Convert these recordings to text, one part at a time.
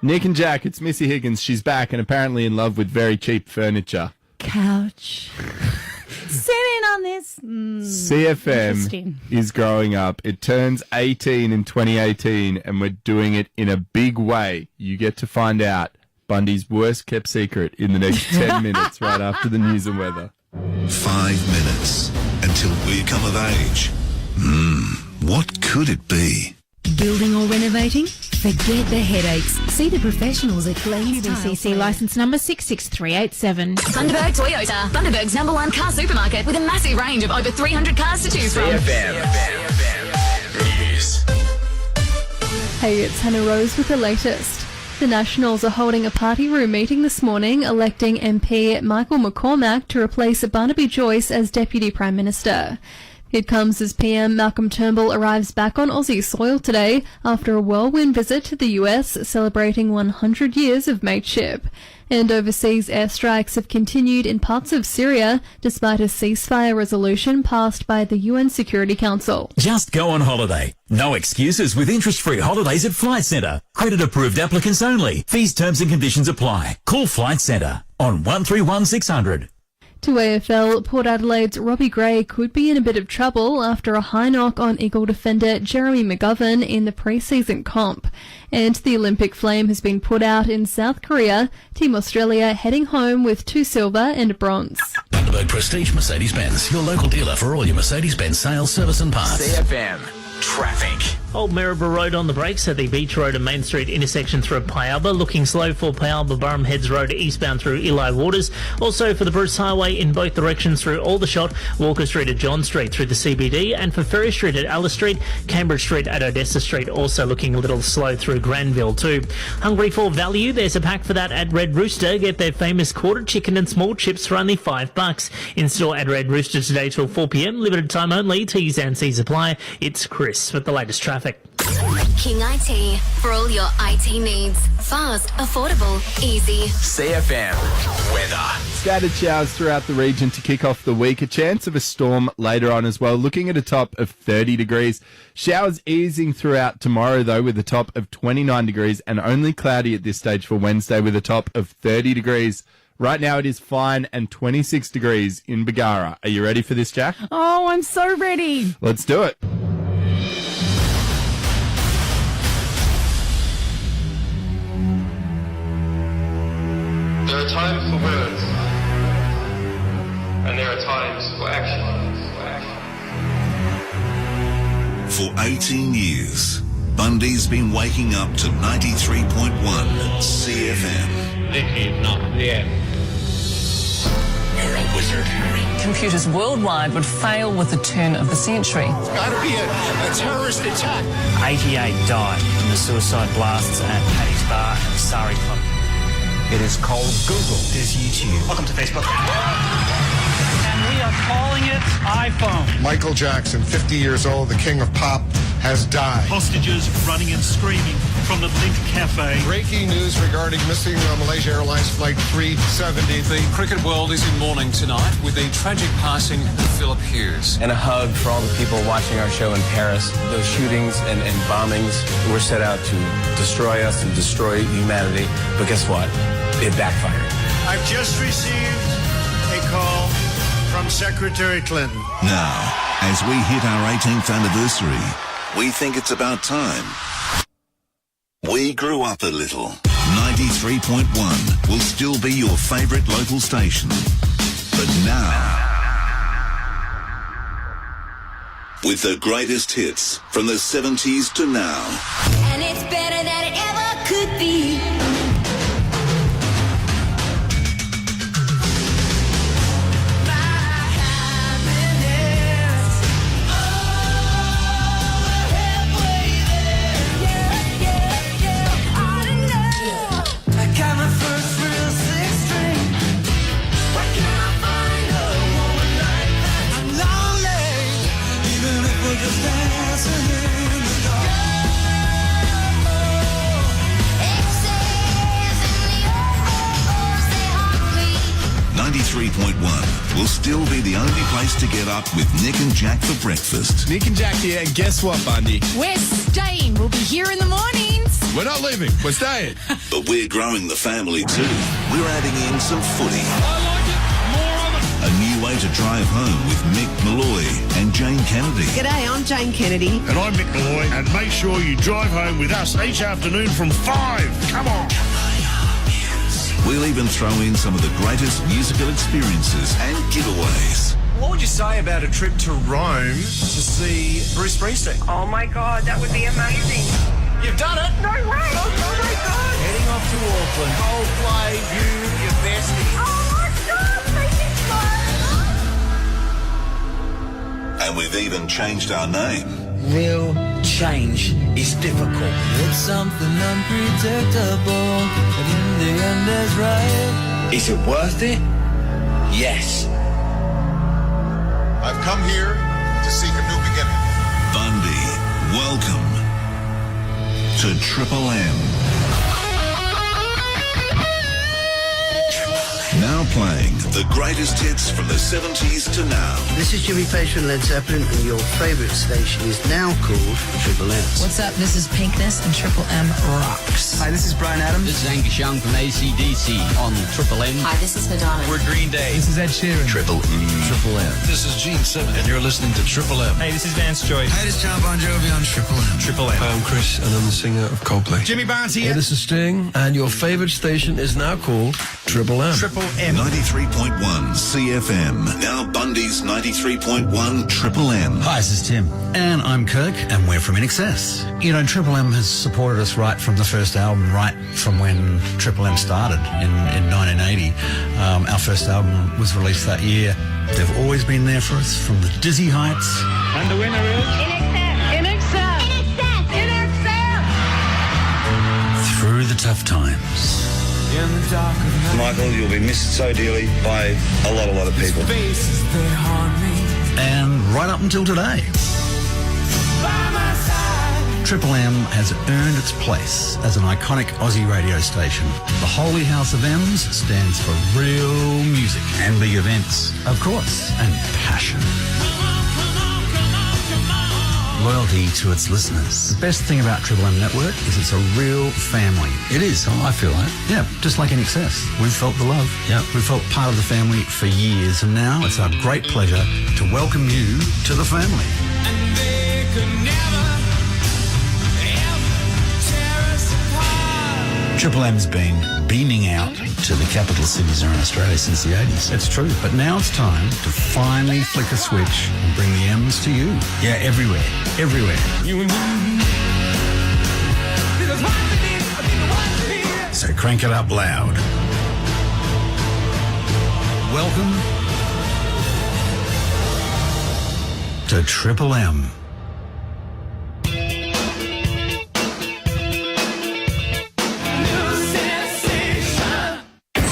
Nik and Jac, it's Missy Higgins. She's back and apparently in love with very cheap furniture. Couch. Sit in on this. CFM is growing up. It turns 18 in 2018 and we're doing it in a big way. You get to find out Bundy's worst kept secret in the next 10 minutes right after the news and weather. 5 minutes until we come of age. What could it be? Building or renovating? Forget the headaches. See the professionals at Glazed CC licence number 66387. Bundaberg Toyota, Bundaberg's #1 car supermarket with a massive range of over 300 cars to choose from. Yes. Hey, it's Hannah Rose with the latest. The Nationals are holding a party room meeting this morning, electing MP Michael McCormack to replace Barnaby Joyce as Deputy Prime Minister. It comes as PM Malcolm Turnbull arrives back on Aussie soil today after a whirlwind visit to the US, celebrating 100 years of mateship. And overseas airstrikes have continued in parts of Syria, despite a ceasefire resolution passed by the UN Security Council. Just go on holiday. No excuses with interest-free holidays at Flight Centre. Credit-approved applicants only. Fees, terms and conditions apply. Call Flight Centre on 131 600. To AFL, Port Adelaide's Robbie Gray could be in a bit of trouble after a high knock on Eagle defender Jeremy McGovern in the pre-season comp. And the Olympic flame has been put out in South Korea, Team Australia heading home with 2 silver and a bronze. Bundaberg Prestige Mercedes-Benz, your local dealer for all your Mercedes-Benz sales, service and parts. CFM Traffic. Old Maryborough Road on the brakes at the Beach Road and Main Street intersection through Pialba. Looking slow for Pialba Burham Heads Road eastbound through Eli Waters. Also for the Bruce Highway in both directions through Aldershot, Walker Street at John Street through the CBD, and for Ferry Street at Alice Street, Cambridge Street at Odessa Street also looking a little slow through Granville too. Hungry for value? There's a pack for that at Red Rooster. Get their famous quarter chicken and small chips for only $5. In store at Red Rooster today till 4 p.m. Limited time only. T's and C's apply. It's Chris with the latest traffic. King IT, for all your IT needs. Fast, affordable, easy. CFM Weather. Scattered showers throughout the region to kick off the week. A chance of a storm later on as well. Looking at a top of 30 degrees. Showers easing throughout tomorrow, though, with a top of 29 degrees and only cloudy at this stage for Wednesday with a top of 30 degrees. Right now it is fine and 26 degrees in Bagara. Are you ready for this, Jac? Oh, I'm so ready. Let's do it. There are times for words, and there are times for action. For 18 years, Bundy's been waking up to 93.1 CFM. This is not the end. You're a wizard, Harry. Computers worldwide would fail with the turn of the century. It's got to be a terrorist attack. 88 died in the suicide blasts at Paddy's Bar and Surrey Club. It is called Google. There's YouTube. Welcome to Facebook. And we are calling it iPhone. Michael Jackson, 50 years old, the king of pop, has died. Hostages running and screaming from the Link Cafe. Breaking news regarding missing Malaysia Airlines Flight 370. The cricket world is in mourning tonight with the tragic passing of Philip Hughes. And a hug for all the people watching our show in Paris. Those shootings and bombings were set out to destroy us and destroy humanity. But guess what? It backfired. I've just received a call from Secretary Clinton. Now, as we hit our 18th anniversary, we think it's about time we grew up a little. 93.1 will still be your favourite local station. But now, with the greatest hits from the 70s to now. And it's better than it ever could be. still be the only place to get up with Nik and Jac for breakfast. Nick and Jack here, and guess what, Bundy? We're staying. We'll be here in the mornings. We're not leaving. We're staying. But we're growing the family too. We're adding in some footy. I like it. More of it. A new way to drive home with Mick, Molloy and Jane Kennedy. G'day, I'm Jane Kennedy. And I'm Mick Molloy. And make sure you drive home with us each afternoon from 5. Come on. We'll even throw in some of the greatest musical experiences and giveaways. What would you say about a trip to Rome to see Bruce Springsteen? Oh my God, that would be amazing. You've done it? No way! Oh my God! Heading off to Auckland. Coldplay, you, your bestie. Oh my God, thank you so much. And we've even changed our name. Real change is difficult. It's something unpredictable, but in the end is right. Is it worth it? Yes. I've come here to seek a new beginning. Bundy, welcome to Triple M. Now playing the greatest hits from the 70s to now. This is Jimmy Page from Led Zeppelin, and your favourite station is now called Triple M. What's up? This is Pinkness, and Triple M rocks. Hi, this is Brian Adams. This is Angus Young from AC/DC on Triple M. Hi, this is Madonna. We're Green Day. This is Ed Sheeran. Triple M. Triple M. This is Gene Simmons, and you're listening to Triple M. Hey, this is Vance Joy. Hi, this is John Bon Jovi on Triple M. Triple M. Hi, I'm Chris, and I'm the singer of Coldplay. Jimmy Barnes here. Hey, this is Sting, and your favourite station is now called Triple M. Triple M. 93.1 CFM. Now Bundy's 93.1 Triple M. Hi, this is Tim. And I'm Kirk, and we're from InXS. You know, Triple M has supported us right from the first album, right from when Triple M started in 1980. Our first album was released that year. They've always been there for us from the dizzy heights. And the winner is... Through the tough times. Michael, you'll be missed so dearly by a lot of people. And right up until today. Triple M has earned its place as an iconic Aussie radio station. The Holy House of M's stands for real music and big events, of course, and passion. Loyalty to its listeners. The best thing about Triple M Network is it's a real family. It is, I feel like. Yeah, just like InXS. We've felt the love. Yeah, we've felt part of the family for years, and now it's our great pleasure to welcome you to the family. And they could never, ever tear us apart. Triple M's been beaming out to the capital cities around Australia since the 80s. It's true. But now it's time to finally flick a switch and bring the M's to you. Yeah, everywhere. Everywhere. You and me. So crank it up loud. Welcome to Triple M.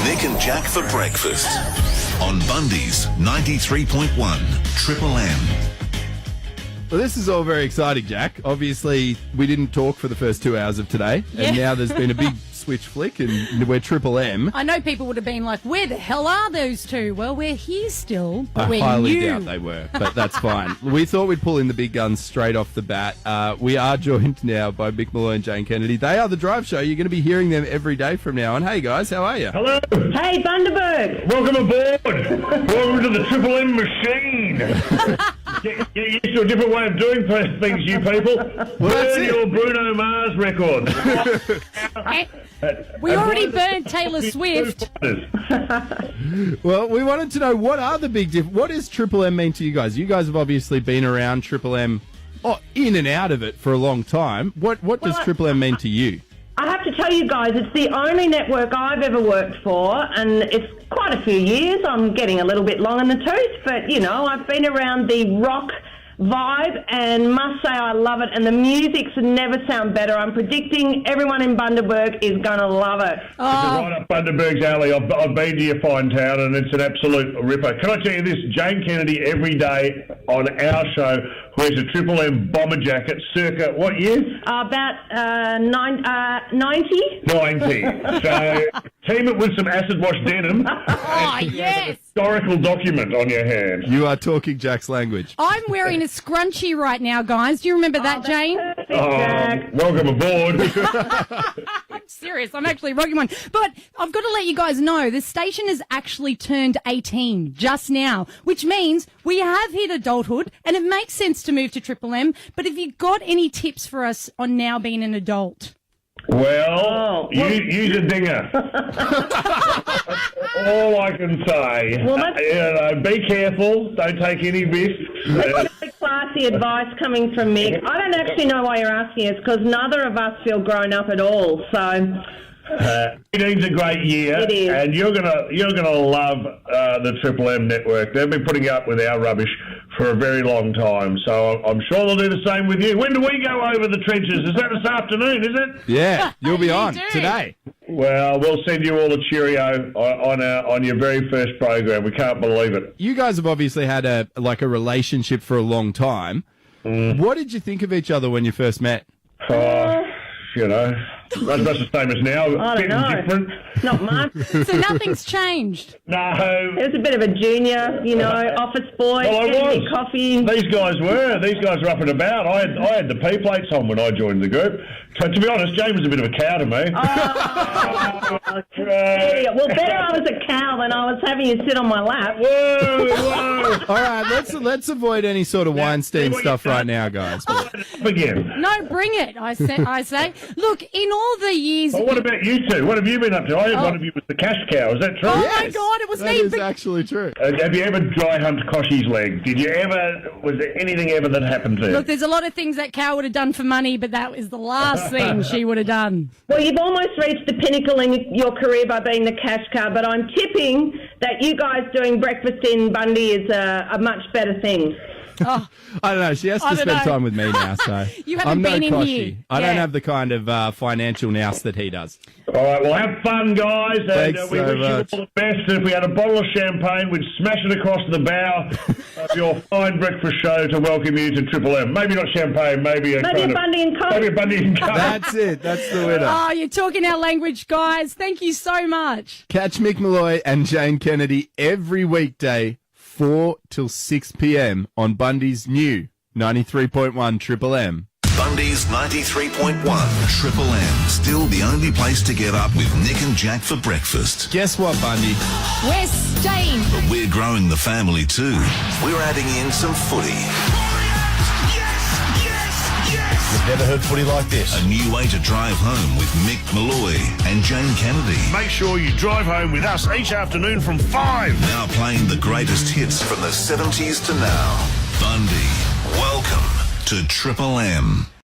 Nik and Jac for breakfast on Bundy's 93.1 Triple M. Well, this is all very exciting, Jack. Obviously, we didn't talk for the first 2 hours of today, and now there's been a big switch flick, and we're Triple M. I know people would have been like, where the hell are those two? Well, we're here still. But I highly doubt they were, but that's fine. We thought we'd pull in the big guns straight off the bat. We are joined now by Mick, Molloy and Jane Kennedy. They are the Drive Show. You're going to be hearing them every day from now on. Hey, guys, how are you? Hello. Hey, Bundaberg. Welcome aboard. Welcome to the Triple M machine. Get used to a different way of doing things, you people. Burn your Bruno Mars records. We already burned Taylor Swift. Well, we wanted to know, what are the big what does Triple M mean to you guys? You guys have obviously been around Triple M, in and out of it for a long time. What does Triple M mean to you? I have to tell you guys, it's the only network I've ever worked for, and it's quite a few years. I'm getting a little bit long in the tooth, but, you know, I've been around the rock vibe, and must say I love it. And the music's never sound better. I'm predicting everyone in Bundaberg is going to love it. This is right up Bundaberg's alley. I've been to your fine town, and it's an absolute ripper. Can I tell you this? Jane Kennedy, every day on our show, wears a Triple M bomber jacket, circa what year? About 90. 90. So team it with some acid-wash denim. Oh, yes. Historical document on your hand. You are talking Jack's language. I'm wearing a scrunchie right now, guys. Do you remember that, Jane? Perfect, Jack. Welcome aboard. I'm serious. I'm actually rocking one. But I've got to let you guys know, the station has actually turned 18 just now, which means we have hit adulthood, and it makes sense to move to Triple M. But have you got any tips for us on now being an adult? Well, use a dinger. That's all I can say. Well, be careful. Don't take any risks. That's very classy advice coming from Mick. I don't actually know why you're asking us, because neither of us feel grown up at all. So 18's a great year, it is. And you're gonna love the Triple M network. They've been putting up with our rubbish for a very long time, so I'm sure they'll do the same with you. When do we go over the trenches? Is that this afternoon, is it? Yeah, you'll be on today. Well, we'll send you all a cheerio on your very first program. We can't believe it. You guys have obviously had a relationship for a long time. What did you think of each other when you first met? That's the same as now. I don't know. Different. Not much. So nothing's changed? No. It was a bit of a junior, office boy, getting me coffee. These guys were up and about. I had the P plates on when I joined the group. So to be honest, Jane was a bit of a cow to me. Well, better I was a cow than I was having you sit on my lap. Whoa. All right, let's avoid any sort of Weinstein stuff right now, guys. Again. No, bring it. I say. Look, in all the years. Well, what about you two? What have you been up to? I heard one of you was the cash cow. Is that true? Oh my God, it was that me. That is actually true. Have you ever dry humped Koshy's leg? Was there anything ever that happened to you? Look, there's a lot of things that cow would have done for money, but that was the last thing she would have done. Well, you've almost reached the pinnacle in your career by being the cash cow, but I'm tipping that you guys doing breakfast in Bundy is a much better thing. I don't know. She has to spend time with me now, so you haven't been in here. I don't have the kind of financial nous that he does. All right, well, have fun, guys. Thanks we wish you all the best. If we had a bottle of champagne, we'd smash it across the bow of your fine breakfast show to welcome you to Triple M. Maybe not champagne, maybe a Bundy and Coke. Maybe a Bundy and Coke. That's it. That's the winner. Oh, you're talking our language, guys. Thank you so much. Catch Mick Molloy and Jane Kennedy every weekday, 4 till 6 p.m. on Bundy's new 93.1 Triple M. Bundy's 93.1 Triple M. Still the only place to get up with Nik and Jac for breakfast. Guess what, Bundy? We're staying. But we're growing the family too. We're adding in some footy. You've never heard footy like this. A new way to drive home with Mick, Molloy and Jane Kennedy. Make sure you drive home with us each afternoon from 5. Now playing the greatest hits from the 70s to now. Bundy, welcome to Triple M.